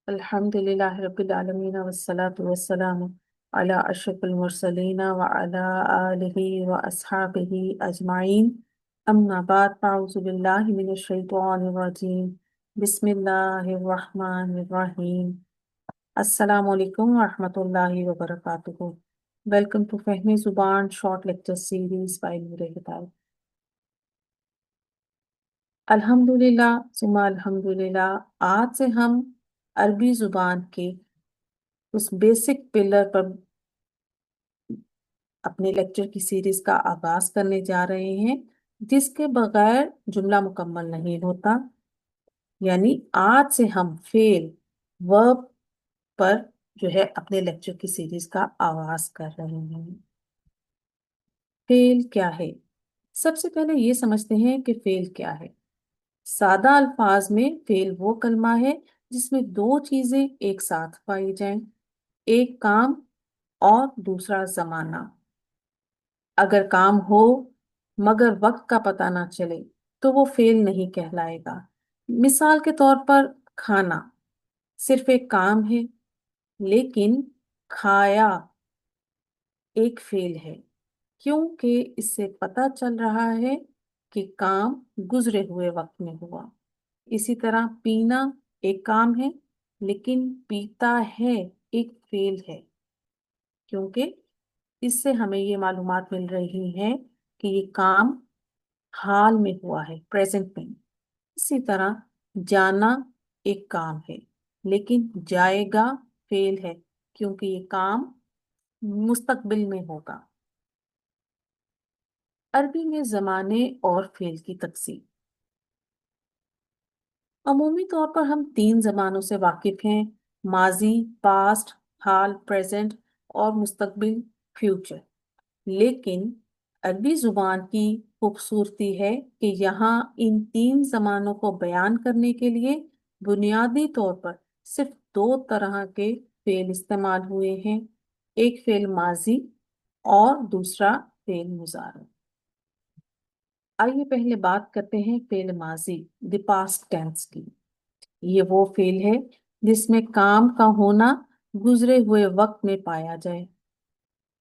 الحمد لله رب العالمين والصلاة والسلام على أشرف المرسلين وعلى آله وأصحابه أجمعين أما بعد فأعوذ بالله من الشيطان الرجيم بسم الله الرحمن الرحيم السلام علیکم ورحمۃ اللہ وبرکاتہ. ویلکم ٹو فہمی زبان شارٹ لیکچر سیریز بائی نور ہدایت. الحمدللہ ثم الحمدللہ. آج سے ہم عربی زبان کے اس بیسک پلر پر اپنے لیکچر کی سیریز کا آغاز کرنے جا رہے ہیں جس کے بغیر جملہ مکمل نہیں ہوتا. یعنی آج سے ہم فعل ورب پر جو ہے اپنے لیکچر کی سیریز کا آغاز کر رہے ہیں. فعل کیا ہے؟ سب سے پہلے یہ سمجھتے ہیں کہ فعل کیا ہے. سادہ الفاظ میں فعل وہ کلمہ ہے جس میں دو چیزیں ایک ساتھ پائی جائیں، ایک کام اور دوسرا زمانہ. اگر کام ہو مگر وقت کا پتہ نہ چلے تو وہ فعل نہیں کہلائے گا. مثال کے طور پر کھانا صرف ایک کام ہے، لیکن کھایا ایک فعل ہے کیونکہ اس سے پتہ چل رہا ہے کہ کام گزرے ہوئے وقت میں ہوا. اسی طرح پینا ایک کام ہے لیکن پیتا ہے ایک فعل ہے کیونکہ اس سے ہمیں یہ معلومات مل رہی ہے کہ یہ کام حال میں ہوا ہے، پریزنٹ میں. اسی طرح جانا ایک کام ہے لیکن جائے گا فعل ہے کیونکہ یہ کام مستقبل میں ہوگا. عربی میں زمانے اور فعل کی تقسیم. عمومی طور پر ہم 3 زمانوں سے واقف ہیں: ماضی، پاسٹ، حال، پریزنٹ، اور مستقبل، فیوچر. لیکن عربی زبان کی خوبصورتی ہے کہ یہاں ان 3 زمانوں کو بیان کرنے کے لیے بنیادی طور پر صرف 2 طرح کے فعل استعمال ہوئے ہیں، ایک فعل ماضی اور دوسرا فعل مضارع. آئیے پہلے بات کرتے ہیں فعل ماضی، دی پاسٹ ٹینس کی. یہ وہ فعل ہے جس میں کام کا ہونا گزرے ہوئے وقت میں پایا جائے.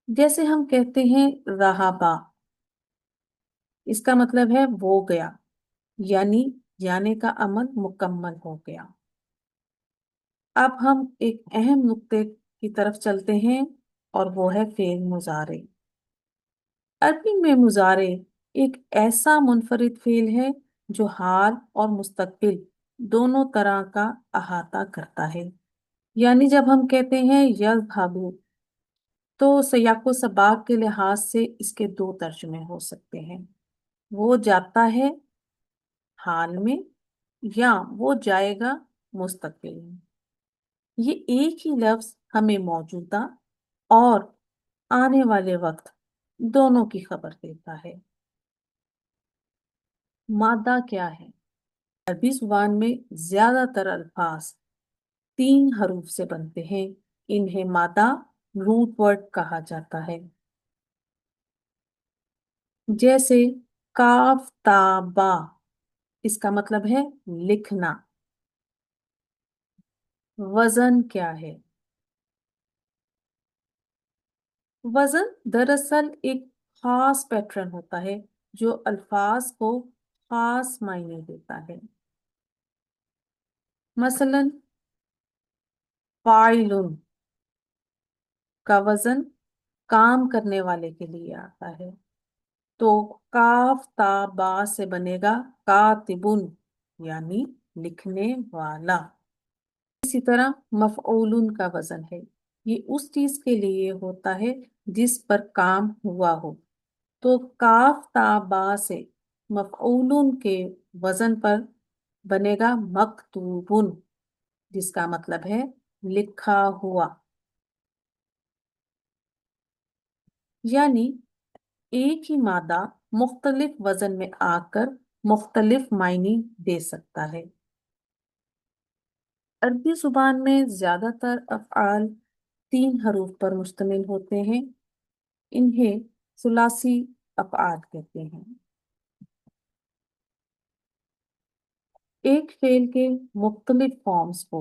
جیسے ہم کہتے ہیں ذہبا، اس کا مطلب ہے وہ گیا، یعنی جانے کا عمل مکمل ہو گیا. اب ہم ایک اہم نقطے کی طرف چلتے ہیں اور وہ ہے فعل مضارع. عربی میں مضارع ایک ایسا منفرد فعل ہے جو حال اور مستقبل دونوں طرح کا احاطہ کرتا ہے. یعنی جب ہم کہتے ہیں یذهب تو سیاق و سباق کے لحاظ سے اس کے 2 ترجمے ہو سکتے ہیں: وہ جاتا ہے حال میں یا وہ جائے گا مستقبل میں. یہ ایک ہی لفظ ہمیں موجودہ اور آنے والے وقت دونوں کی خبر دیتا ہے. مادہ کیا ہے؟ عربی زبان میں زیادہ تر الفاظ 3 حروف سے بنتے ہیں. انہیں مادہ روٹ ورڈ کہا جاتا ہے. جیسے کاف تا با، اس کا مطلب ہے لکھنا. وزن کیا ہے؟ وزن دراصل ایک خاص پیٹرن ہوتا ہے جو الفاظ کو خاص معنی دیتا ہے. مثلا فاعل کا وزن کام کرنے والے کے لیے آتا ہے تو کاف تا با سے بنے گا کاتبن، یعنی لکھنے والا. اسی طرح مفعول کا وزن ہے، یہ اس چیز کے لیے ہوتا ہے جس پر کام ہوا ہو. تو کاف تا با سے مفعول کے وزن پر بنے گا مکتوبن، جس کا مطلب ہے لکھا ہوا. یعنی ایک ہی مادہ مختلف وزن میں آ کر مختلف معنی دے سکتا ہے. عربی زبان میں زیادہ تر افعال 3 حروف پر مشتمل ہوتے ہیں. انہیں ثلاثی افعال کہتے ہیں. ایک فعل کے مختلف فارمز کو